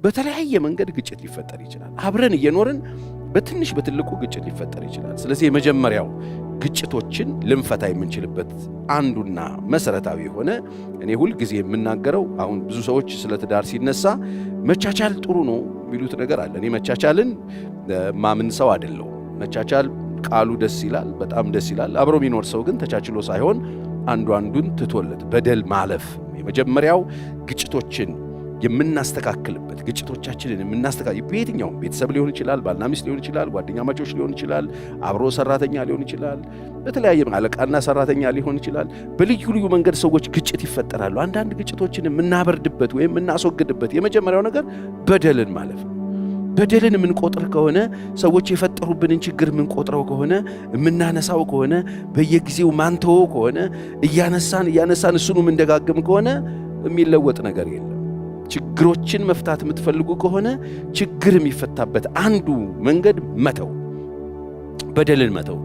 በተለያየ መንገድ ግጭት ሊፈጠር ይችላል። አብረን እየኖርን በትንሽ በትልቁ ግጭት ሊፈጠር ይችላል። ስለዚህ የመጀመሪያው ግጭቶችን ልንፈታ የምንችልበት አንዱና መሰረታዊ ሆነ እኔ ሁል ጊዜ የምናገረው አሁን ብዙ ሰዎች ስለ ትዳር ሲነሳ መቻቻል ጥሩ ነው የሚሉት ነገር አለ። እኔ መቻቻልን ማምን ሰው አይደለሁም። መቻቻል ቃሉ ደስ ይላል፣ በጣም ደስ ይላል። አብሮ የሚኖር ሰው ግን ተቻችሎ ሳይሆን አንዱ አንዱን ትቶለት በደል ማለፍ የመጀመሪያው ግጭቶችን የምናስተካክልበት ግጭቶቻችንን የምናስተካክል በየትኛውም ቤተሰብ ሊሆን ይችላል፣ ባልና ሚስት ሊሆን ይችላል፣ ጓደኛ ማቾች ሊሆን ይችላል፣ አብሮ ሰራተኛ ሊሆን ይችላል፣ በተለያየ አለቃና ሰራተኛ ሊሆን ይችላል። በልዩ ልዩ መንገድ ሰዎች ግጭት ይፈጠራሉ። አንዳንድ ግጭቶችን የምናበርድበት ወይም የምናስወግድበት የመጀመሪያው ነገር በደልን ማለፍ ነው። በደልን የምንቆጥር ከሆነ ሰዎች የፈጠሩብንን ችግር የምንቆጥረው ከሆነ የምናነሳው ከሆነ በየጊዜው ማንተው ከሆነ እያነሳን እሱኑ የምንደጋግም ከሆነ የሚለወጥ ነገር የለም። ችግሮችን መፍታት የምትፈልጉ ከሆነ ችግር የሚፈታበት አንዱ መንገድ መተው፣ በደልን መተው።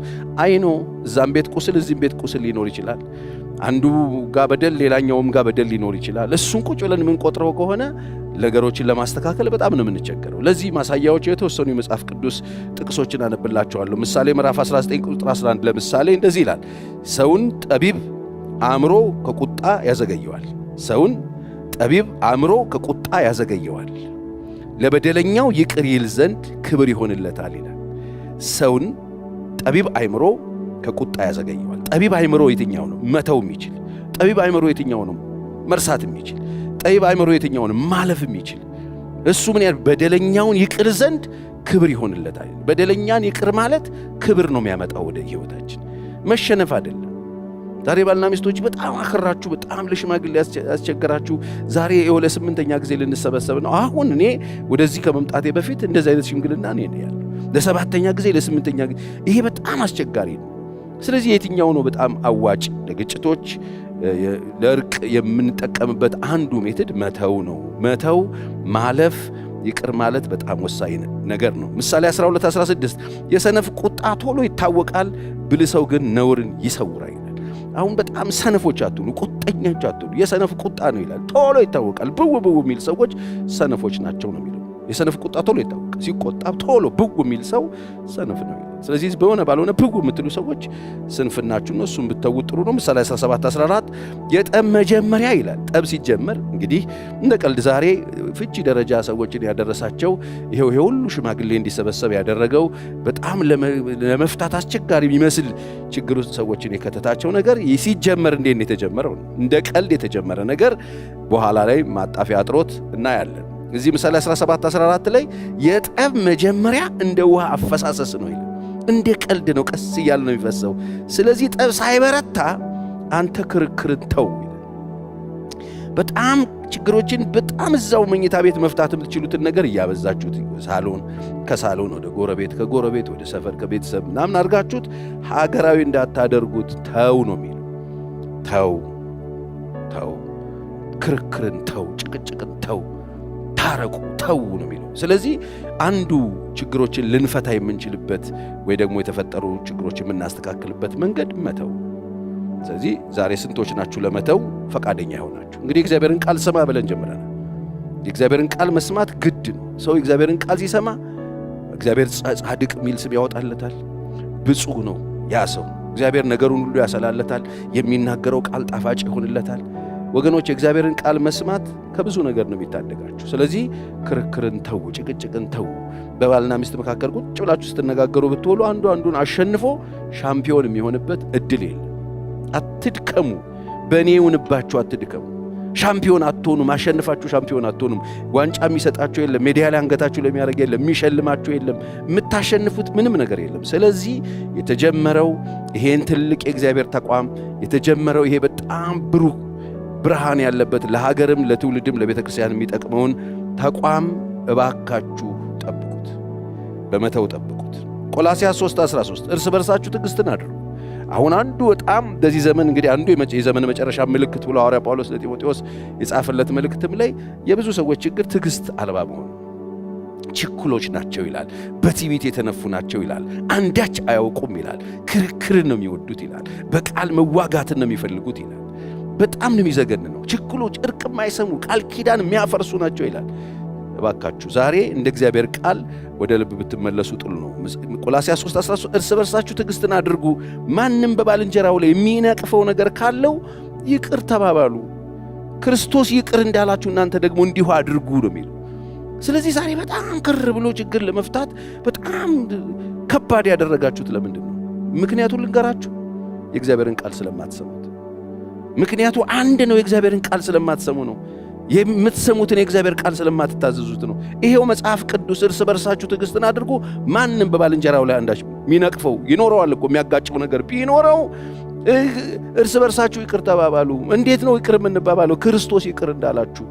አይኖ እዛም ቤት ቁስል እዚህም ቤት ቁስል ሊኖር ይችላል። አንዱ ጋር በደል ሌላኛውም ጋር በደል ሊኖር ይችላል። እሱን ቁጭ ብለን የምንቆጥረው ከሆነ ነገሮችን ለማስተካከል በጣም ነው የምንቸገረው። ለዚህ ማሳያዎች የተወሰኑ የመጽሐፍ ቅዱስ ጥቅሶችን አነብላችኋለሁ። ምሳሌ ምዕራፍ 19 ቁጥር 11 ለምሳሌ እንደዚህ ይላል፣ ሰውን ጠቢብ አእምሮ ከቁጣ ያዘገየዋል። ሰውን ጠቢብ አእምሮ ከቁጣ ያዘገየዋል፣ ለበደለኛው ይቅር ይል ዘንድ ክብር ይሆንለታል ይላል። ሰውን ጠቢብ አእምሮ ከቁጣ ያዘገየዋል። ጠቢብ አእምሮ የትኛው ነው? መተው የሚችል ጠቢብ አእምሮ የትኛው ነው? መርሳት የሚችል ጠቢብ አእምሮ የትኛው ነው? ማለፍ የሚችል እሱ ምን ያህል በደለኛውን ይቅር ዘንድ ክብር ይሆንለታል። በደለኛን ይቅር ማለት ክብር ነው የሚያመጣው ወደ ሕይወታችን፣ መሸነፍ አይደለም። ዛሬ ባልና ሚስቶች በጣም አከራችሁ፣ በጣም ለሽማግሌ ያስቸገራችሁ፣ ዛሬ የወለ 8ኛ ጊዜ ልንሰበሰብ ነው። አሁን እኔ ወደዚህ ከመምጣቴ በፊት እንደዚህ አይነት ሽምግልና ነው ያለው፣ ለ7ኛ ጊዜ ለ8ኛ ጊዜ። ይሄ በጣም አስቸጋሪ ነው። ስለዚህ የትኛው ነው በጣም አዋጭ ለግጭቶች ለእርቅ የምንጠቀምበት አንዱ ሜትድ መተው ነው። መተው ማለፍ ይቅር ማለት በጣም ወሳኝ ነገር ነው። ምሳሌ 12:16 የሰነፍ ቁጣ ቶሎ ይታወቃል፣ ብልህ ሰው ግን ነውርን ይሰውራል። አሁን በጣም ሰነፎች አትሁኑ፣ ቁጠኞች አትሁኑ። የሰነፍ ቁጣ ነው ይላል፣ ቶሎ ይታወቃል። ብው ብው የሚል ሰዎች ሰነፎች ናቸው ነው የሚለው። የሰነፍ ቁጣ ቶሎ ይታወቃል። ሲቆጣ ቶሎ ብው የሚል ሰው ሰነፍ ነው ይላል። ስለዚህ በሆነ ባልሆነ ብው የምትሉ ሰዎች ስንፍናችሁ ነው፣ እሱም ብትተውት ጥሩ ነው። ምሳሌ 17:14 የጠብ መጀመሪያ ይላል። ጠብ ሲጀመር እንግዲህ እንደ ቀልድ ዛሬ ፍቺ ደረጃ ሰዎችን ያደረሳቸው ይሄው ሁሉ ሽማግሌ እንዲሰበሰብ ያደረገው በጣም ለመፍታት አስቸጋሪ የሚመስል ችግር ውስጥ ሰዎችን የከተታቸው ነገር ሲጀመር እንዴት ነው የተጀመረው? እንደ ቀልድ የተጀመረ ነገር በኋላ ላይ ማጣፊያ አጥሮት እናያለን። እዚህ ምሳሌ 17:14 ላይ የጠብ መጀመሪያ እንደ ውሃ አፈሳሰስ ነው ይላል። እንደ ቀልድ ነው፣ ቀስ እያለ ነው የሚፈሰው። ስለዚህ ጠብ ሳይበረታ አንተ ክርክርን ተው ይላል። በጣም ችግሮችን በጣም እዛው መኝታ ቤት መፍታት የምትችሉትን ነገር እያበዛችሁት ሳሎን ከሳሎን ወደ ጎረቤት ከጎረቤት ወደ ሰፈር ከቤተሰብ ምናምን አድርጋችሁት ሀገራዊ እንዳታደርጉት ተው ነው የሚለው። ተው ክርክርን ተው፣ ጭቅጭቅን ተው፣ ታረቁ ተው ነው የሚለው። ስለዚህ አንዱ ችግሮችን ልንፈታ የምንችልበት ወይ ደግሞ የተፈጠሩ ችግሮችን የምናስተካክልበት መንገድ መተው። ስለዚህ ዛሬ ስንቶች ናችሁ ለመተው ፈቃደኛ ይሆናችሁ? እንግዲህ እግዚአብሔርን ቃል ስማ ብለን ጀምረናል። የእግዚአብሔርን ቃል መስማት ግድ ነው። ሰው የእግዚአብሔርን ቃል ሲሰማ እግዚአብሔር ጻድቅ የሚል ስም ያወጣለታል። ብፁዕ ነው ያ ሰው። እግዚአብሔር ነገሩን ሁሉ ያሰላለታል። የሚናገረው ቃል ጣፋጭ ይሆንለታል። ወገኖች የእግዚአብሔርን ቃል መስማት ከብዙ ነገር ነው የሚታደጋችሁ። ስለዚህ ክርክርን ተው፣ ጭቅጭቅን ተው። በባልና ሚስት መካከል ቁጭ ብላችሁ ስትነጋገሩ ብትውሉ አንዱ አንዱን አሸንፎ ሻምፒዮን የሚሆንበት እድል የለም። አትድከሙ፣ በእኔ ይሁንባችሁ፣ አትድከሙ። ሻምፒዮን አትሆኑም፣ አሸንፋችሁ ሻምፒዮን አትሆኑም። ዋንጫ የሚሰጣችሁ የለም፣ ሜዳሊያ አንገታችሁ ለሚያደርግ የለም፣ የሚሸልማችሁ የለም፣ የምታሸንፉት ምንም ነገር የለም። ስለዚህ የተጀመረው ይሄን ትልቅ የእግዚአብሔር ተቋም የተጀመረው ይሄ በጣም ብሩህ ብርሃን ያለበት ለሀገርም ለትውልድም ለቤተ ክርስቲያን የሚጠቅመውን ተቋም እባካችሁ ጠብቁት፣ በመተው ጠብቁት። ቆላስይስ 3:13 እርስ በርሳችሁ ትዕግስትን አድርጉ። አሁን አንዱ በጣም በዚህ ዘመን እንግዲህ አንዱ የዘመን መጨረሻ ምልክት ብሎ ሐዋርያ ጳውሎስ ለጢሞቴዎስ የጻፈለት መልእክትም ላይ የብዙ ሰዎች ችግር ትዕግስት አልባ መሆን፣ ችኩሎች ናቸው ይላል። በትዕቢት የተነፉ ናቸው ይላል። አንዳች አያውቁም ይላል። ክርክርን ነው የሚወዱት ይላል። በቃል መዋጋትን ነው የሚፈልጉት ይላል። በጣም ነው የሚዘገን ነው። ችኩሎች፣ እርቅ የማይሰሙ ቃል ኪዳን የሚያፈርሱ ናቸው ይላል። እባካችሁ ዛሬ እንደ እግዚአብሔር ቃል ወደ ልብ ብትመለሱ ጥሩ ነው። ቆላስይስ 3:13 እርስ በርሳችሁ ትዕግስትን አድርጉ፣ ማንም በባልንጀራው ላይ የሚነቅፈው ነገር ካለው ይቅር ተባባሉ፣ ክርስቶስ ይቅር እንዳላችሁ እናንተ ደግሞ እንዲሁ አድርጉ ነው የሚለው። ስለዚህ ዛሬ በጣም ክር ብሎ ችግር ለመፍታት በጣም ከባድ ያደረጋችሁት ለምንድን ነው? ምክንያቱን ልንገራችሁ፣ የእግዚአብሔርን ቃል ስለማትሰሙት። ምክንያቱ አንድ ነው፣ የእግዚአብሔርን ቃል ስለማትሰሙ ነው። የምትሰሙትን የእግዚአብሔር ቃል ስለማትታዘዙት ነው። ይሄው መጽሐፍ ቅዱስ እርስ በርሳችሁ ትዕግስትን አድርጉ፣ ማንም በባልንጀራው ላይ አንዳች ሚነቅፈው ይኖረዋል እኮ የሚያጋጨው ነገር ቢኖረው እርስ በርሳችሁ ይቅር ተባባሉ። እንዴት ነው ይቅር የምንባባለው? ክርስቶስ ይቅር እንዳላችሁ።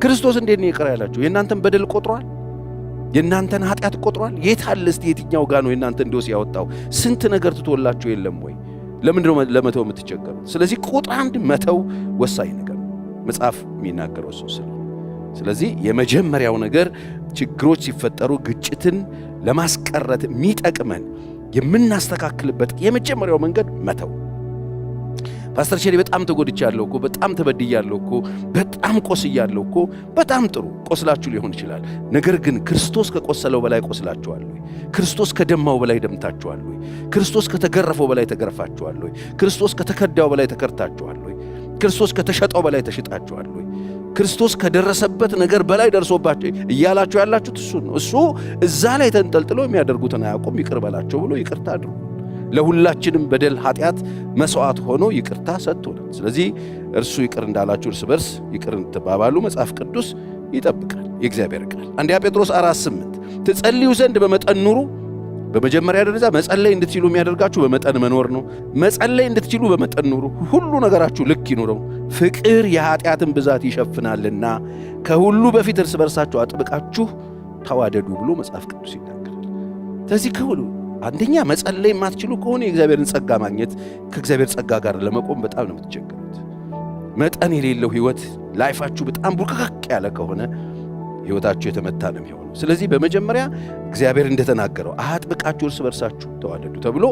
ክርስቶስ እንዴት ነው ይቅር ያላችሁ? የእናንተን በደል ቆጥሯል? የእናንተን ኃጢአት ቆጥሯል? የት አለ እስቲ? የትኛው ጋር ነው የእናንተ እንዲወስ ያወጣው? ስንት ነገር ትቶላችሁ የለም ወይ? ለምንድን ነው ለመተው የምትቸገሩት? ስለዚህ ቁጥር አንድ መተው ወሳኝ ነገር ነው፣ መጽሐፍ የሚናገረው እሱ። ስለዚህ የመጀመሪያው ነገር ችግሮች ሲፈጠሩ ግጭትን ለማስቀረት የሚጠቅመን የምናስተካክልበት የመጀመሪያው መንገድ መተው። ፓስተር ሼሪ በጣም ተጎድቻለሁ እኮ፣ በጣም ተበድያለሁ እኮ፣ በጣም ቆስያለሁ እኮ። በጣም ጥሩ ቆስላችሁ ሊሆን ይችላል። ነገር ግን ክርስቶስ ከቆሰለው በላይ ቆስላችኋል ወይ? ክርስቶስ ከደማው በላይ ደምታችኋል ወይ? ክርስቶስ ከተገረፈው በላይ ተገርፋችኋል ወይ? ክርስቶስ ከተከዳው በላይ ተከርታችኋል ወይ? ክርስቶስ ከተሸጠው በላይ ተሽጣችኋል ወይ? ክርስቶስ ከደረሰበት ነገር በላይ ደርሶባቸው እያላችሁ ያላችሁት እሱ ነው። እሱ እዛ ላይ ተንጠልጥሎ የሚያደርጉትን አያውቁም፣ ይቅር በላቸው ብሎ ይቅርታ አድርጉ። ለሁላችንም በደል ኃጢአት መስዋዕት ሆኖ ይቅርታ ሰጥቶናል። ስለዚህ እርሱ ይቅር እንዳላችሁ እርስ በርስ ይቅር እንድትባባሉ መጽሐፍ ቅዱስ ይጠብቃል፣ የእግዚአብሔር ቃል። አንደኛ ጴጥሮስ 4:8 ትጸልዩ ዘንድ በመጠን ኑሩ። በመጀመሪያ ደረጃ መጸለይ እንድትችሉ የሚያደርጋችሁ በመጠን መኖር ነው። መጸለይ እንድትችሉ በመጠን ኑሩ። ሁሉ ነገራችሁ ልክ ይኑረው። ፍቅር የኃጢአትን ብዛት ይሸፍናልና ከሁሉ በፊት እርስ በርሳችሁ አጥብቃችሁ ተዋደዱ ብሎ መጽሐፍ ቅዱስ ይናገራል። ስለዚህ ከሁሉ አንደኛ መጸለይ የማትችሉ ከሆነ የእግዚአብሔርን ጸጋ ማግኘት ከእግዚአብሔር ጸጋ ጋር ለመቆም በጣም ነው የምትቸገሩት። መጠን የሌለው ሕይወት ላይፋችሁ በጣም ቡርክክ ያለ ከሆነ ሕይወታችሁ የተመታ ነው የሚሆነው። ስለዚህ በመጀመሪያ እግዚአብሔር እንደተናገረው አጥብቃችሁ እርስ በርሳችሁ ተዋደዱ ተብሎ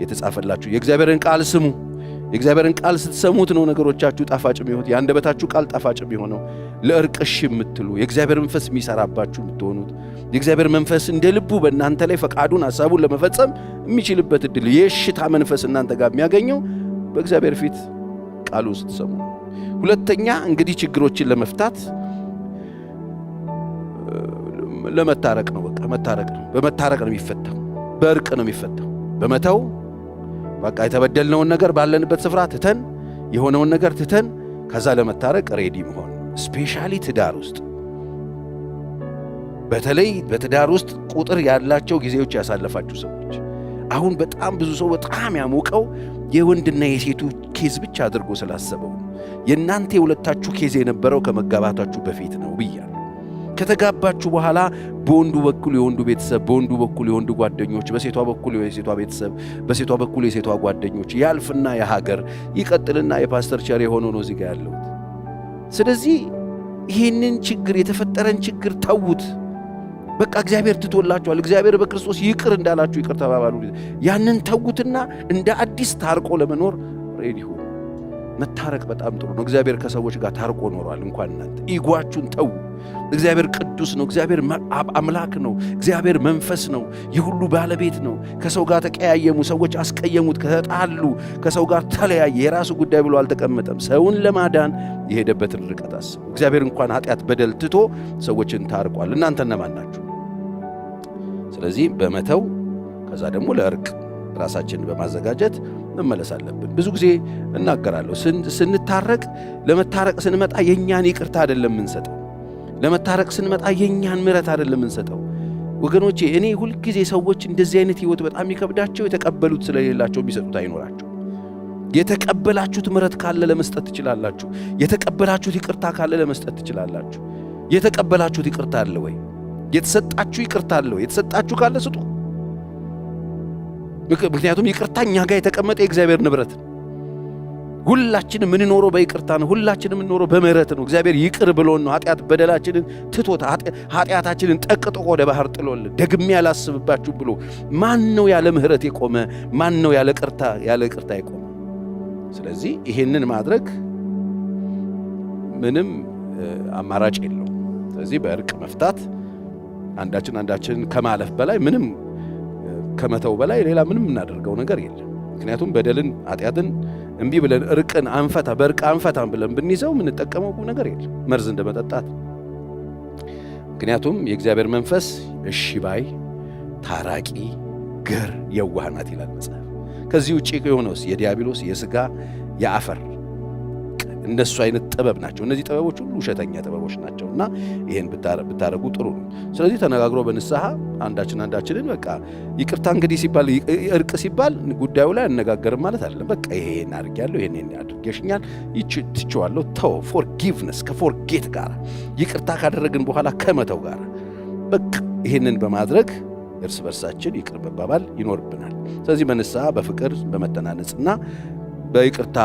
የተጻፈላችሁ የእግዚአብሔርን ቃል ስሙ። የእግዚአብሔርን ቃል ስትሰሙት ነው ነገሮቻችሁ ጣፋጭ የሚሆኑት። የአንደበታችሁ ቃል ጣፋጭ የሚሆነው ለእርቅ እሺ የምትሉ የእግዚአብሔር መንፈስ የሚሰራባችሁ የምትሆኑት የእግዚአብሔር መንፈስ እንደ ልቡ በእናንተ ላይ ፈቃዱን ሐሳቡን ለመፈጸም የሚችልበት ዕድል የእሽታ መንፈስ እናንተ ጋር የሚያገኘው በእግዚአብሔር ፊት ቃሉን ስትሰሙ። ሁለተኛ እንግዲህ ችግሮችን ለመፍታት ለመታረቅ ነው። በቃ መታረቅ ነው። በመታረቅ ነው የሚፈታው። በእርቅ ነው የሚፈታው። በመተው በቃ የተበደልነውን ነገር ባለንበት ስፍራ ትተን የሆነውን ነገር ትተን ከዛ ለመታረቅ ሬዲ መሆን። ስፔሻሊ ትዳር ውስጥ በተለይ በትዳር ውስጥ ቁጥር ያላቸው ጊዜዎች ያሳለፋችሁ ሰዎች አሁን በጣም ብዙ ሰው በጣም ያሞቀው የወንድና የሴቱ ኬዝ ብቻ አድርጎ ስላሰበው የእናንተ የሁለታችሁ ኬዝ የነበረው ከመጋባታችሁ በፊት ነው ብያለሁ። ከተጋባችሁ በኋላ በወንዱ በኩል የወንዱ ቤተሰብ፣ በወንዱ በኩል የወንዱ ጓደኞች፣ በሴቷ በኩል የሴቷ ቤተሰብ፣ በሴቷ በኩል የሴቷ ጓደኞች ያልፍና የሀገር ይቀጥልና የፓስተር ቸር የሆነው ነው እዚህ ጋር ያለሁት። ስለዚህ ይህንን ችግር የተፈጠረን ችግር ተዉት። በቃ እግዚአብሔር ትቶላችኋል። እግዚአብሔር በክርስቶስ ይቅር እንዳላችሁ ይቅር ተባባሉ። ያንን ተዉትና እንደ አዲስ ታርቆ ለመኖር ሬዲ ሁኑ። መታረቅ በጣም ጥሩ ነው። እግዚአብሔር ከሰዎች ጋር ታርቆ ኖሯል። እንኳን እናንተ ኢጓችሁን ተዉ። እግዚአብሔር ቅዱስ ነው። እግዚአብሔር አምላክ ነው። እግዚአብሔር መንፈስ ነው። የሁሉ ባለቤት ነው። ከሰው ጋር ተቀያየሙ፣ ሰዎች አስቀየሙት፣ ከተጣሉ፣ ከሰው ጋር ተለያየ፣ የራሱ ጉዳይ ብሎ አልተቀመጠም። ሰውን ለማዳን የሄደበትን ርቀት አስቡ። እግዚአብሔር እንኳን ኃጢአት በደል ትቶ ሰዎችን ታርቋል። እናንተ እነማን ናችሁ? ስለዚህ በመተው ከዛ ደግሞ ለእርቅ ራሳችንን በማዘጋጀት መመለስ አለብን። ብዙ ጊዜ እናገራለሁ፣ ስንታረቅ ለመታረቅ ስንመጣ የኛን ይቅርታ አይደለም የምንሰጠው። ለመታረቅ ስንመጣ የኛን ምሕረት አይደለም የምንሰጠው። ወገኖቼ እኔ ሁልጊዜ ሰዎች እንደዚህ አይነት ሕይወት በጣም የሚከብዳቸው የተቀበሉት ስለሌላቸው የሚሰጡት አይኖራቸው። የተቀበላችሁት ምሕረት ካለ ለመስጠት ትችላላችሁ። የተቀበላችሁት ይቅርታ ካለ ለመስጠት ትችላላችሁ። የተቀበላችሁት ይቅርታ አለ ወይ? የተሰጣችሁ ይቅርታ አለ ወይ? የተሰጣችሁ ካለ ስጡ። ምክንያቱም ይቅርታ እኛ ጋር የተቀመጠ የእግዚአብሔር ንብረት ነው። ሁላችንም የምንኖረው በይቅርታ ነው። ሁላችንም የምንኖረው በምህረት ነው። እግዚአብሔር ይቅር ብሎን ነው። ኃጢአት በደላችንን ትቶት ኃጢአታችንን ጠቅጥቆ ወደ ባህር ጥሎልን ደግሜ ያላስብባችሁ ብሎ ማን ነው ያለ ምህረት የቆመ? ማን ነው ያለ ይቅርታ የቆመ? ስለዚህ ይሄንን ማድረግ ምንም አማራጭ የለው። ስለዚህ በእርቅ መፍታት አንዳችን ከማለፍ በላይ ምንም ከመተው በላይ ሌላ ምንም እናደርገው ነገር የለም። ምክንያቱም በደልን ኃጢአትን እምቢ ብለን እርቅን በእርቅ አንፈታም ብለን ብንይዘው የምንጠቀመው ነገር የለም፣ መርዝ እንደመጠጣት። ምክንያቱም የእግዚአብሔር መንፈስ እሺ ባይ፣ ታራቂ፣ ገር፣ የዋህ ናት ይላል መጽሐፍ። ከዚህ ውጪ የሆነውስ የዲያብሎስ የሥጋ የአፈር እንደሱ አይነት ጥበብ ናቸው። እነዚህ ጥበቦች ሁሉ ውሸተኛ ጥበቦች ናቸውና ይሄን ብታረጉ ጥሩ ነው። ስለዚህ ተነጋግሮ በንስሐ አንዳችንን በቃ ይቅርታ እንግዲህ ሲባል እርቅ ሲባል ጉዳዩ ላይ አነጋገርም ማለት አይደለም። በቃ ይሄን አድርጌያለሁ፣ ይሄን አድርጌሽኛል፣ ትቼዋለሁ፣ ተው። ፎርጊቭነስ ከፎርጌት ጋር ይቅርታ ካደረግን በኋላ ከመተው ጋር በቃ ይሄንን በማድረግ እርስ በርሳችን ይቅር መባባል ይኖርብናል። ስለዚህ በንስሐ በፍቅር በመተናነጽና በይቅርታ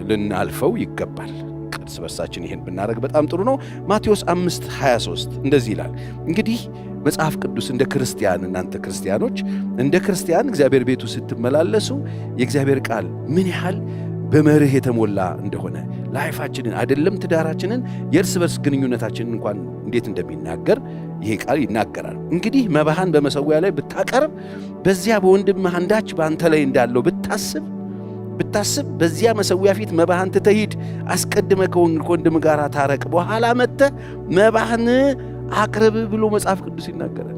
ልናልፈው ይገባል። እርስ በርሳችን ይሄን ብናደርግ በጣም ጥሩ ነው። ማቴዎስ 5:23 እንደዚህ ይላል፣ እንግዲህ መጽሐፍ ቅዱስ እንደ ክርስቲያን እናንተ ክርስቲያኖች እንደ ክርስቲያን እግዚአብሔር ቤቱ ስትመላለሱ የእግዚአብሔር ቃል ምን ያህል በመርህ የተሞላ እንደሆነ ላይፋችንን አይደለም ትዳራችንን የእርስ በርስ ግንኙነታችንን እንኳን እንዴት እንደሚናገር ይሄ ቃል ይናገራል። እንግዲህ መባህን በመሠዊያ ላይ ብታቀርብ በዚያ በወንድምህ አንዳች በአንተ ላይ እንዳለው ብታስብ በዚያ መሠዊያ ፊት መባህን ትተሂድ፣ አስቀድመ ከወንድም ጋር ታረቅ፣ በኋላ መጥተህ መባህን አቅርብ ብሎ መጽሐፍ ቅዱስ ይናገራል።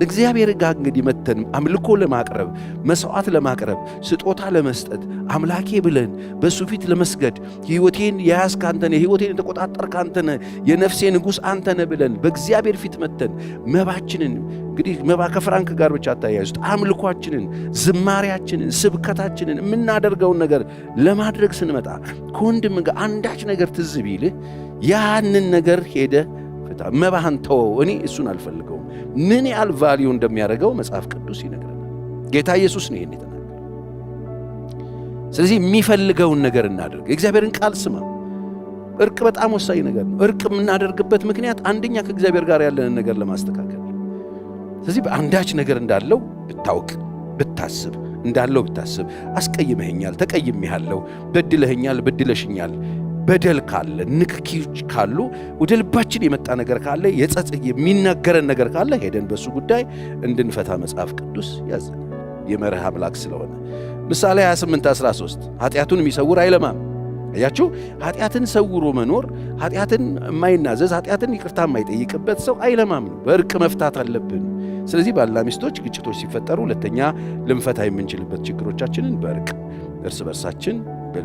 እግዚአብሔር ጋር እንግዲህ መተን አምልኮ ለማቅረብ መስዋዕት ለማቅረብ ስጦታ ለመስጠት አምላኬ ብለን በሱ ፊት ለመስገድ ሕይወቴን የያዝክ አንተ ነህ፣ ሕይወቴን የተቆጣጠርክ አንተ ነህ፣ የነፍሴ ንጉሥ አንተ ነህ ብለን በእግዚአብሔር ፊት መተን መባችንን እንግዲህ መባ ከፍራንክ ጋር ብቻ አታያይዙት። አምልኳችንን፣ ዝማሪያችንን፣ ስብከታችንን የምናደርገውን ነገር ለማድረግ ስንመጣ ከወንድም ጋር አንዳች ነገር ትዝ ቢልህ ያንን ነገር ሄደህ መባህን ተወው። እኔ እሱን አልፈልገውም። ምን ያህል ቫልዩ እንደሚያደርገው መጽሐፍ ቅዱስ ይነግረናል። ጌታ ኢየሱስ ነው ይሄን የተናገረው። ስለዚህ የሚፈልገውን ነገር እናደርግ። የእግዚአብሔርን ቃል ስማ። እርቅ በጣም ወሳኝ ነገር ነው። እርቅ የምናደርግበት ምክንያት አንደኛ ከእግዚአብሔር ጋር ያለንን ነገር ለማስተካከል። ስለዚህ በአንዳች ነገር እንዳለው ብታውቅ ብታስብ እንዳለው ብታስብ አስቀይመኸኛል፣ ተቀይሜሃለሁ፣ በድለኸኛል፣ በድለሽኛል፣ በደል ካለ ንክኪዎች ካሉ ወደ ልባችን የመጣ ነገር ካለ የሚናገረን ነገር ካለ ሄደን በሱ ጉዳይ እንድንፈታ መጽሐፍ ቅዱስ ያዘናል። የመርህ አምላክ ስለሆነ ምሳሌ 28:13 ኃጢአቱን የሚሰውር አይለማም። አያችሁ፣ ኃጢአትን ሰውሮ መኖር፣ ኃጢአትን የማይናዘዝ ኃጢአትን ይቅርታ የማይጠይቅበት ሰው አይለማም ነው። በእርቅ መፍታት አለብን። ስለዚህ ባልና ሚስቶች ግጭቶች ሲፈጠሩ ሁለተኛ ልንፈታ የምንችልበት ችግሮቻችንን በእርቅ እርስ በርሳችን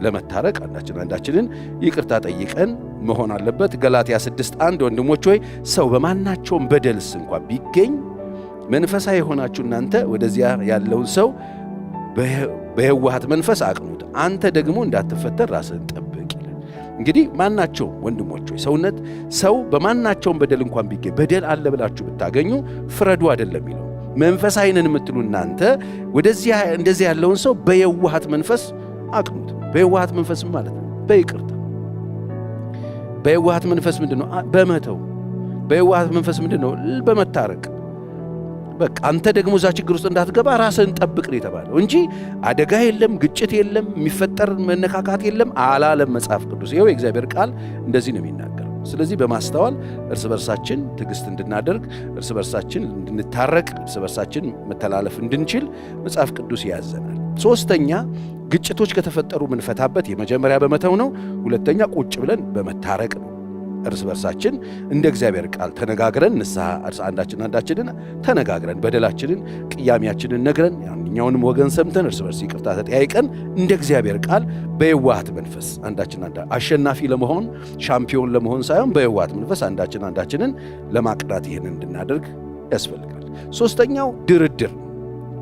ለመታረቅ አንዳችንን ይቅርታ ጠይቀን መሆን አለበት። ገላትያ 6:1 ወንድሞች ሆይ ሰው በማናቸውም በደልስ እንኳን ቢገኝ መንፈሳዊ የሆናችሁ እናንተ ወደዚያ ያለውን ሰው በየዋሃት መንፈስ አቅኑት፣ አንተ ደግሞ እንዳትፈተን ራስህን ጠብቅ ይላል። እንግዲህ ማናቸውም ወንድሞች ሆይ ሰው በማናቸውም በደል እንኳን ቢገኝ በደል አለ ብላችሁ ብታገኙ ፍረዱ አይደለም የሚለው። መንፈሳዊ ነን የምትሉ እናንተ ወደዚያ እንደዚያ ያለውን ሰው በየዋሃት መንፈስ አቅኑት። በየዋሃት መንፈስ ማለት ነው በይቅርታ። በየዋሃት መንፈስ ምንድነው? በመተው። በየዋሃት መንፈስ ምንድነው? በመታረቅ። በቃ አንተ ደግሞ እዛ ችግር ውስጥ እንዳትገባ ራስህን ጠብቅ ነው የተባለው እንጂ አደጋ የለም፣ ግጭት የለም፣ የሚፈጠር መነካካት የለም አላለም መጽሐፍ ቅዱስ። ይኸው የእግዚአብሔር ቃል እንደዚህ ነው የሚናገረው። ስለዚህ በማስተዋል እርስ በርሳችን ትዕግስት እንድናደርግ፣ እርስ በርሳችን እንድንታረቅ፣ እርስ በርሳችን መተላለፍ እንድንችል መጽሐፍ ቅዱስ ያዘናል። ሶስተኛ ግጭቶች ከተፈጠሩ ምንፈታበት የመጀመሪያ በመተው ነው። ሁለተኛ ቁጭ ብለን በመታረቅ ነው። እርስ በርሳችን እንደ እግዚአብሔር ቃል ተነጋግረን ንስሐ አንዳችንን ተነጋግረን በደላችንን ቅያሜያችንን ነግረን ያንኛውንም ወገን ሰምተን እርስ በርስ ይቅርታ ተጠያይቀን እንደ እግዚአብሔር ቃል በየዋሃት መንፈስ አሸናፊ ለመሆን ሻምፒዮን ለመሆን ሳይሆን በየዋሃት መንፈስ አንዳችንን ለማቅዳት ይህንን እንድናደርግ ያስፈልጋል። ሶስተኛው ድርድር።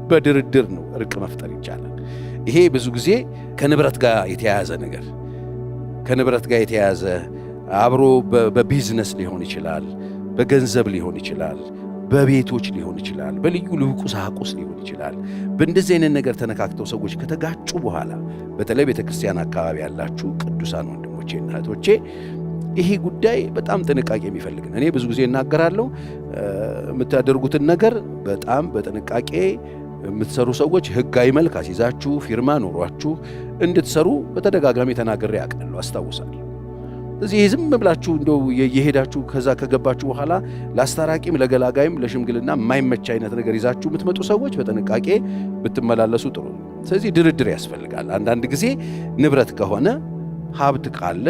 በድርድር ነው እርቅ መፍጠር ይቻላል። ይሄ ብዙ ጊዜ ከንብረት ጋር የተያያዘ ነገር ከንብረት ጋር የተያያዘ አብሮ በቢዝነስ ሊሆን ይችላል፣ በገንዘብ ሊሆን ይችላል፣ በቤቶች ሊሆን ይችላል፣ በልዩ ልዩ ቁሳቁስ ሊሆን ይችላል። በእንደዚህ አይነት ነገር ተነካክተው ሰዎች ከተጋጩ በኋላ በተለይ ቤተክርስቲያን አካባቢ ያላችሁ ቅዱሳን ወንድሞቼና እህቶቼ ይሄ ጉዳይ በጣም ጥንቃቄ የሚፈልግ ነው። እኔ ብዙ ጊዜ እናገራለሁ፣ የምታደርጉትን ነገር በጣም በጥንቃቄ የምትሰሩ ሰዎች ሕጋዊ መልክ አስይዛችሁ ፊርማ ኖሯችሁ እንድትሰሩ በተደጋጋሚ ተናግሬ አውቃለሁ፣ አስታውሳለሁ። እዚህ ዝም ብላችሁ እንደው የሄዳችሁ ከዛ ከገባችሁ በኋላ ለአስታራቂም ለገላጋይም ለሽምግልና የማይመች አይነት ነገር ይዛችሁ የምትመጡ ሰዎች በጥንቃቄ ብትመላለሱ ጥሩ ነው። ስለዚህ ድርድር ያስፈልጋል። አንዳንድ ጊዜ ንብረት ከሆነ ሀብት ካለ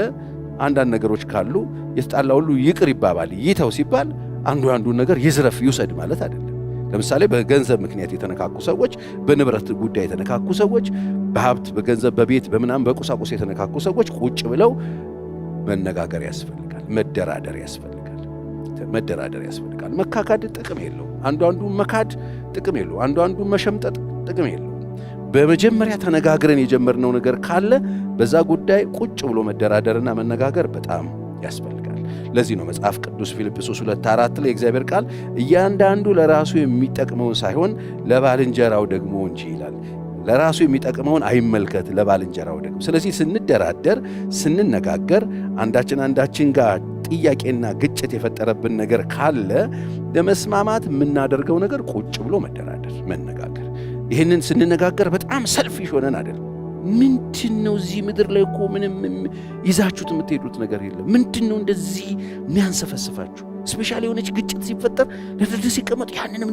አንዳንድ ነገሮች ካሉ የተጣላ ሁሉ ይቅር ይባባል። ይተው ሲባል አንዱን ነገር ይዝረፍ ይውሰድ ማለት አይደለም። ለምሳሌ በገንዘብ ምክንያት የተነካኩ ሰዎች፣ በንብረት ጉዳይ የተነካኩ ሰዎች፣ በሀብት በገንዘብ በቤት በምናም በቁሳቁስ የተነካኩ ሰዎች ቁጭ ብለው መነጋገር ያስፈልጋል። መደራደር ያስፈልጋል። መካካድ ጥቅም የለው። አንዱ መካድ ጥቅም የለው። አንዱ መሸምጠጥ ጥቅም የለው። በመጀመሪያ ተነጋግረን የጀመርነው ነገር ካለ በዛ ጉዳይ ቁጭ ብሎ መደራደርና መነጋገር በጣም ያስፈልጋል። ለዚህ ነው መጽሐፍ ቅዱስ ፊልጵስዩስ 2:4 ላይ እግዚአብሔር ቃል እያንዳንዱ ለራሱ የሚጠቅመውን ሳይሆን ለባልንጀራው ደግሞ እንጂ ይላል። ለራሱ የሚጠቅመውን አይመልከት፣ ለባልንጀራው ደግሞ። ስለዚህ ስንደራደር፣ ስንነጋገር አንዳችን ጋር ጥያቄና ግጭት የፈጠረብን ነገር ካለ ለመስማማት የምናደርገው ነገር ቁጭ ብሎ መደራደር፣ መነጋገር። ይህንን ስንነጋገር በጣም ሰልፊሽ ሆነን አይደለም። ምንድነው እዚህ ምድር ላይ እኮ ምንም ይዛችሁት የምትሄዱት ነገር የለም። ምንድነው እንደዚህ የሚያንሰፈስፋችሁ? ስፔሻሊ የሆነች ግጭት ሲፈጠር ለድርድር ሲቀመጡ ያንንም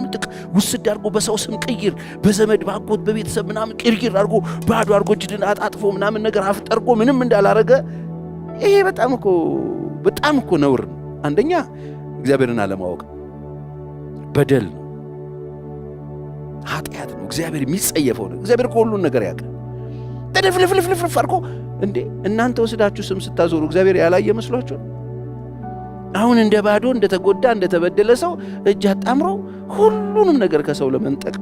ንጥቅ ውስድ አድርጎ በሰው ስም ቅይር፣ በዘመድ ባጎት በቤተሰብ ምናምን ቅይር አድርጎ ባዶ አድርጎ እጅን አጣጥፎ ምናምን ነገር አፍጠርጎ ምንም እንዳላረገ። ይሄ በጣም እኮ ነውር ነው። አንደኛ እግዚአብሔርን አለማወቅ በደል ነው፣ ኃጢአት ነው። እግዚአብሔር የሚጸየፈው ነው። እግዚአብሔር ሁሉን ነገር ያውቃል። ተደፍልፍልፍልፍ አድርጎ እንዴ እናንተ ወስዳችሁ ስም ስታዞሩ እግዚአብሔር ያላየ መስሏችሁ? አሁን እንደ ባዶ እንደተጎዳ እንደተበደለ ሰው እጅ አጣምሮ ሁሉንም ነገር ከሰው ለመንጠቅ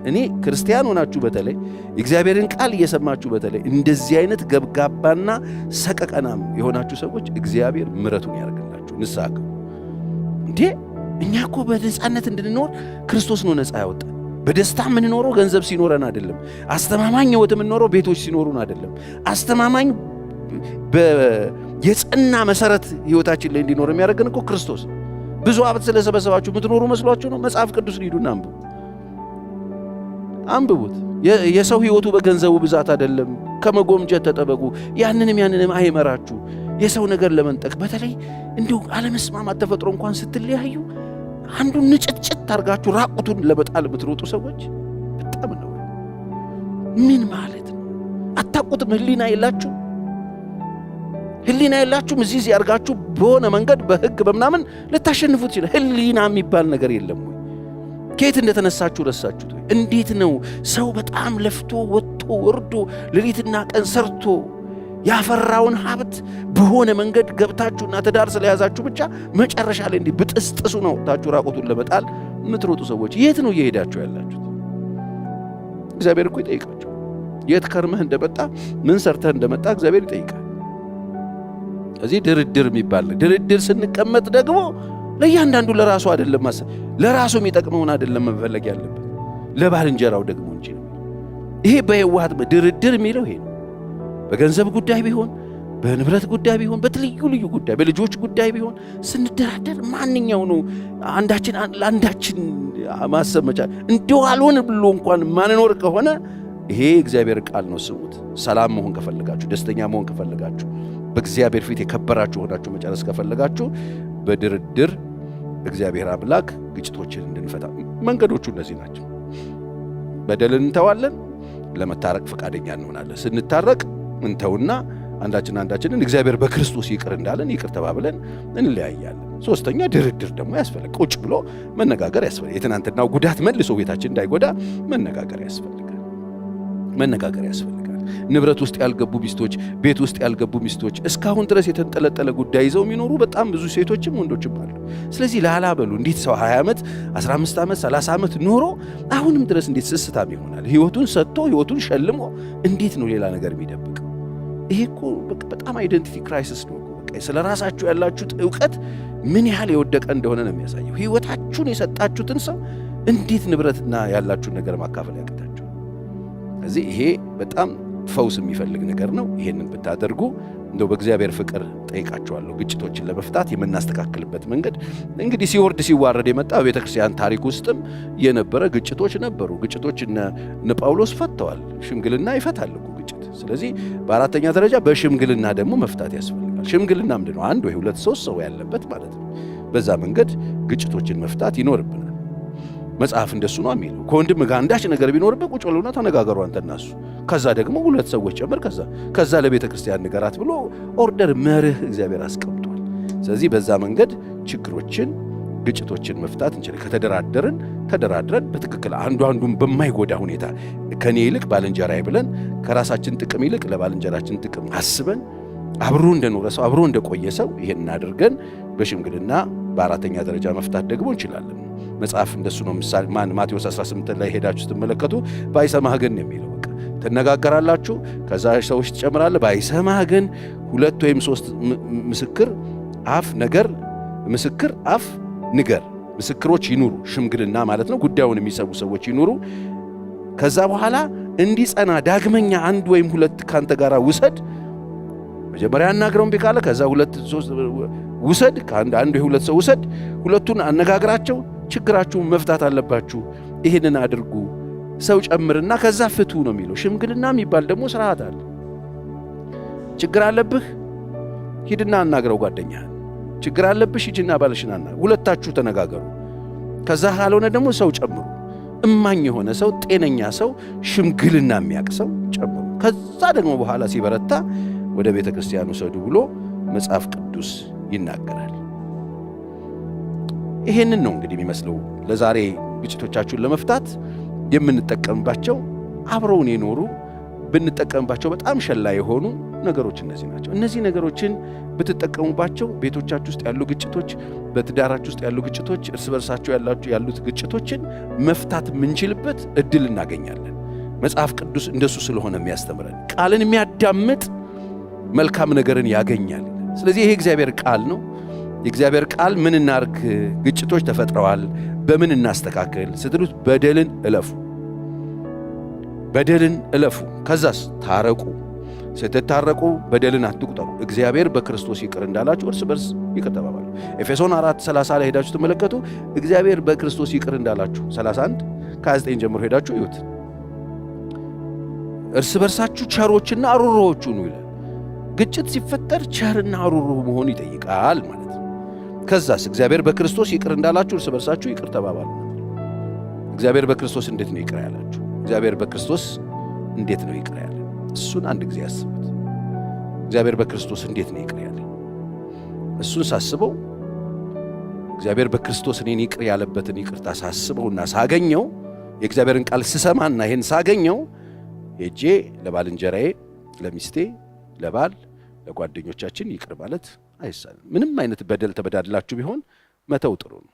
እኔ ክርስቲያን ሆናችሁ በተለይ የእግዚአብሔርን ቃል እየሰማችሁ በተለይ እንደዚህ አይነት ገብጋባና ሰቀቀናም የሆናችሁ ሰዎች እግዚአብሔር ምሕረቱን ያደርግላችሁ። ንስሐ ግቡ። እንዴ እኛ እኮ በነጻነት እንድንኖር ክርስቶስ ነው ነጻ ያወጣን። በደስታ የምንኖረው ገንዘብ ሲኖረን አይደለም። አስተማማኝ ሕይወት የምንኖረው ቤቶች ሲኖሩን አይደለም። አስተማማኝ የጸና መሰረት ሕይወታችን ላይ እንዲኖር የሚያደርገን እኮ ክርስቶስ። ብዙ ሀብት ስለሰበሰባችሁ የምትኖሩ መስሏችሁ ነው? መጽሐፍ ቅዱስ ሂዱና አንብቡት። የሰው ሕይወቱ በገንዘቡ ብዛት አይደለም። ከመጎምጀት ተጠበቁ። ያንንም አይመራችሁ። የሰው ነገር ለመንጠቅ በተለይ እንዲሁ አለመስማማት ተፈጥሮ እንኳን ስትለያዩ አንዱን ንጭጭት አድርጋችሁ ራቁቱን ለመጣል የምትሮጡ ሰዎች በጣም ነው። ምን ማለት ነው? አታውቁትም? ህሊና የላችሁም። እዚህ ያርጋችሁ በሆነ መንገድ በህግ በምናምን ልታሸንፉት ይችላል። ህሊና የሚባል ነገር የለም ወይ? ከየት እንደተነሳችሁ ረሳችሁት ወይ? እንዴት ነው ሰው በጣም ለፍቶ ወጥቶ ወርዶ ሌሊትና ቀን ሰርቶ ያፈራውን ሀብት በሆነ መንገድ ገብታችሁና ትዳር ስለያዛችሁ ብቻ መጨረሻ ላይ እንዲህ ብጥስጥሱ ነው ታችሁ ራቁቱን ለመጣል የምትሮጡ ሰዎች የት ነው እየሄዳችሁ ያላችሁት? እግዚአብሔር እኮ ይጠይቃችሁ። የት ከርመህ እንደመጣ ምን ሰርተህ እንደመጣ እግዚአብሔር ይጠይቃል። እዚህ ድርድር የሚባል ድርድር ስንቀመጥ ደግሞ ለእያንዳንዱ ለራሱ አይደለም ማሰብ፣ ለራሱ የሚጠቅመውን አይደለም መፈለግ ያለበት፣ ለባልንጀራው ደግሞ እንጂ ነው። ይሄ በየዋህት ድርድር የሚለው ይሄ ነው። በገንዘብ ጉዳይ ቢሆን፣ በንብረት ጉዳይ ቢሆን፣ በልዩ ጉዳይ፣ በልጆች ጉዳይ ቢሆን ስንደራደር ማንኛው ነው አንዳችን ማሰብ መቻል። እንደው አልሆን ብሎ እንኳን ማንኖር ከሆነ ይሄ እግዚአብሔር ቃል ነው። ስሙት። ሰላም መሆን ከፈለጋችሁ፣ ደስተኛ መሆን ከፈለጋችሁ፣ በእግዚአብሔር ፊት የከበራችሁ ሆናችሁ መጨረስ ከፈለጋችሁ በድርድር እግዚአብሔር አምላክ ግጭቶችን እንድንፈታ መንገዶቹ እነዚህ ናቸው። በደልን እንተዋለን፣ ለመታረቅ ፈቃደኛ እንሆናለን። ስንታረቅ እንተውና አንዳችንን እግዚአብሔር በክርስቶስ ይቅር እንዳለን ይቅር ተባብለን እንለያያለን። ሶስተኛ ድርድር ደግሞ ያስፈልጋል። ቁጭ ብሎ መነጋገር ያስፈልጋል። የትናንትናው ጉዳት መልሶ ቤታችን እንዳይጎዳ መነጋገር ያስፈልጋል። ንብረት ውስጥ ያልገቡ ሚስቶች፣ ቤት ውስጥ ያልገቡ ሚስቶች፣ እስካሁን ድረስ የተንጠለጠለ ጉዳይ ይዘው የሚኖሩ በጣም ብዙ ሴቶችም ወንዶችም አሉ። ስለዚህ ላላበሉ እንዴት ሰው 20 ዓመት 15 ዓመት 30 ዓመት ኖሮ አሁንም ድረስ እንዴት ስስታም ይሆናል? ሕይወቱን ሰጥቶ ሕይወቱን ሸልሞ እንዴት ነው ሌላ ነገር የሚደብቅ? ይሄ እኮ በጣም አይደንቲቲ ክራይሲስ ነው። በቃ ስለ ራሳችሁ ያላችሁት ዕውቀት ምን ያህል የወደቀ እንደሆነ ነው የሚያሳየው። ሕይወታችሁን የሰጣችሁትን ሰው እንዴት ንብረትና ያላችሁን ነገር ማካፈል ያቅታችሁ? ስለዚህ ይሄ በጣም ፈውስ የሚፈልግ ነገር ነው። ይሄንን ብታደርጉ እንደው በእግዚአብሔር ፍቅር ጠይቃችኋለሁ። ግጭቶችን ለመፍታት የምናስተካክልበት መንገድ እንግዲህ ሲወርድ ሲዋረድ የመጣ በቤተ ክርስቲያን ታሪክ ውስጥም የነበረ ግጭቶች ነበሩ። ግጭቶች እነ ጳውሎስ ፈተዋል። ሽምግልና ይፈታል እኮ ግጭት። ስለዚህ በአራተኛ ደረጃ በሽምግልና ደግሞ መፍታት ያስፈልጋል። ሽምግልና ምንድን ነው? አንድ ወይ ሁለት ሶስት ሰው ያለበት ማለት ነው። በዛ መንገድ ግጭቶችን መፍታት ይኖርብናል። መጽሐፍ እንደሱ ነው የሚለው። ከወንድም ጋር አንዳች ነገር ቢኖርበት ቁጭ ብለውና ተነጋገሩ አንተና እሱ፣ ከዛ ደግሞ ሁለት ሰዎች ጨምር፣ ከዛ ለቤተ ክርስቲያን ንገራት ብሎ ኦርደር መርህ እግዚአብሔር አስቀምጧል። ስለዚህ በዛ መንገድ ችግሮችን ግጭቶችን መፍታት እንችላለን። ተደራድረን በትክክል አንዱን በማይጎዳ ሁኔታ ከኔ ይልቅ ባልንጀራዬ ብለን ከራሳችን ጥቅም ይልቅ ለባልንጀራችን ጥቅም አስበን አብሮ እንደኖረ ሰው አብሮ እንደቆየ ሰው ይሄን አድርገን በሽምግልና በአራተኛ ደረጃ መፍታት ደግሞ እንችላለን። መጽሐፍ እንደሱ ነው። ምሳሌ ማቴዎስ 18 ላይ ሄዳችሁ ስትመለከቱ ባይሰማህ ግን የሚለው በቃ ትነጋገራላችሁ፣ ከዛ ሰዎች ትጨምራለህ። ባይሰማህ ግን ሁለት ወይም ሶስት ምስክር አፍ ንገር፣ ምስክሮች ይኑሩ። ሽምግልና ማለት ነው ጉዳዩን የሚሰሙ ሰዎች ይኑሩ። ከዛ በኋላ እንዲጸና ዳግመኛ አንድ ወይም ሁለት ካንተ ጋር ውሰድ። መጀመሪያ አናግረው እምቢ ካለ ከዛ ሁለት ሶስት ውሰድ፣ አንድ ወይ ሁለት ሰው ውሰድ። ሁለቱን አነጋግራቸው፣ ችግራችሁን መፍታት አለባችሁ፣ ይህንን አድርጉ። ሰው ጨምርና ከዛ ፍቱ ነው የሚለው። ሽምግልና የሚባል ደግሞ ስርዓት አለ። ችግር አለብህ፣ ሂድና አናግረው ጓደኛህን። ችግር አለብሽ፣ ሂጂና ባልሽን አናግረው። ሁለታችሁ ተነጋገሩ። ከዛ ካልሆነ ደግሞ ሰው ጨምሩ። እማኝ የሆነ ሰው፣ ጤነኛ ሰው፣ ሽምግልና የሚያውቅ ሰው ጨምሩ። ከዛ ደግሞ በኋላ ሲበረታ ወደ ቤተ ክርስቲያን ውሰዱ ብሎ መጽሐፍ ቅዱስ ይናገራል። ይሄንን ነው እንግዲህ የሚመስለው ለዛሬ ግጭቶቻችሁን ለመፍታት የምንጠቀምባቸው አብረውን የኖሩ ብንጠቀምባቸው በጣም ሸላ የሆኑ ነገሮች እነዚህ ናቸው። እነዚህ ነገሮችን ብትጠቀሙባቸው ቤቶቻችሁ ውስጥ ያሉ ግጭቶች፣ በትዳራችሁ ውስጥ ያሉ ግጭቶች፣ እርስ በርሳችሁ ያሉት ግጭቶችን መፍታት የምንችልበት እድል እናገኛለን። መጽሐፍ ቅዱስ እንደሱ ስለሆነ የሚያስተምረን ቃልን የሚያዳምጥ መልካም ነገርን ያገኛል። ስለዚህ ይሄ እግዚአብሔር ቃል ነው። የእግዚአብሔር ቃል ምን እናርግ? ግጭቶች ተፈጥረዋል፣ በምን እናስተካክል ስትሉት በደልን እለፉ። ከዛስ ታረቁ። ስትታረቁ በደልን አትቁጠሩ፣ እግዚአብሔር በክርስቶስ ይቅር እንዳላችሁ እርስ በርስ ይቅር ተባባሉ። ኤፌሶን 4:30 ላይ ሄዳችሁ ተመለከቱ። እግዚአብሔር በክርስቶስ ይቅር እንዳላችሁ 31 ከ29 ጀምሮ ሄዳችሁ ይሁት። እርስ በርሳችሁ ቸሮችና አሩሮዎች ሁኑ ይላል። ግጭት ሲፈጠር ቸርና አሩሮ መሆን ይጠይቃል ማለት ነው። ከዛስ እግዚአብሔር በክርስቶስ ይቅር እንዳላችሁ እርስ በርሳችሁ ይቅር ተባባሉ። እግዚአብሔር በክርስቶስ እንዴት ነው ይቅር ያላችሁ? እግዚአብሔር በክርስቶስ እንዴት ነው ይቅር ያለ? እሱን አንድ ጊዜ አስቡት። እግዚአብሔር በክርስቶስ እንዴት ነው ይቅር ያለ? እሱን ሳስበው እግዚአብሔር በክርስቶስ እኔን ይቅር ያለበትን ይቅርታ ሳስበውና ሳገኘው የእግዚአብሔርን ቃል ስሰማና ይሄን ሳገኘው ሄጄ ለባልንጀራዬ፣ ለሚስቴ፣ ለባል፣ ለጓደኞቻችን ይቅር ማለት አይሳልም። ምንም አይነት በደል ተበዳድላችሁ ቢሆን መተው ጥሩ ነው።